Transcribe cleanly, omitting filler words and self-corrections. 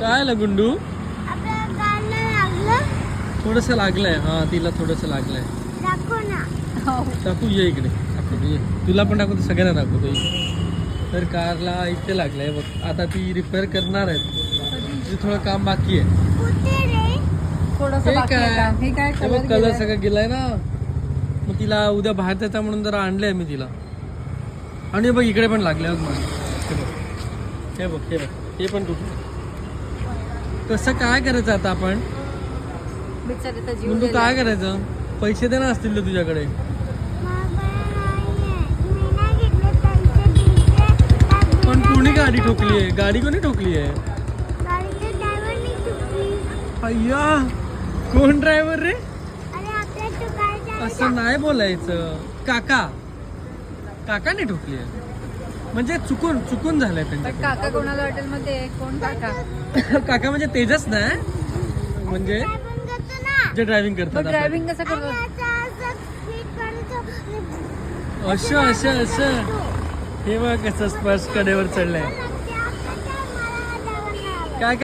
काय ला गुंडू? आपल्या गाडीला लागलं. थोडस लागलंय. हा तिला थोडस लागलंय. दाखव ना. टाकू ये इकडे. टाकू ये. तुला पण टाकू सगळ्यांना दाखवतो. तर कारला इथे लागलंय बघ. आता ती रिपेअर करणार आहेत. थोडं काम बाकी आहे. कुठे रे? हे काय कलर सगळं गेलाय ना. मग तिला उद्या बाहेर जायचा म्हणून जरा आणलंय मी तिला. आणि बघ इकडे पण लागले बघ. हे बघ हे बघ हे पण तुटलं. कसं काय करायचं आता आपण? तू काय करायचं? पैसे दे ना असतील तर तुझ्याकडे. पण कोणी गाडी ठोकली आहे? गाडी कोणी ठोकली आहे? अय्या कोण ड्रायव्हर रे? असं नाही बोलायचं. काकाने ठोकली आहे म्हणजे चुकून झालंय त्यांच्या. काका कोणाला हॉटेल मध्ये कोण काका? काका म्हणजे तेजस ना, म्हणजे जे ड्रायव्हिंग करतात. ड्रायव्हिंग कसं करतात? असं हे बघ कसं स्पर्श कडेवर चढलंय.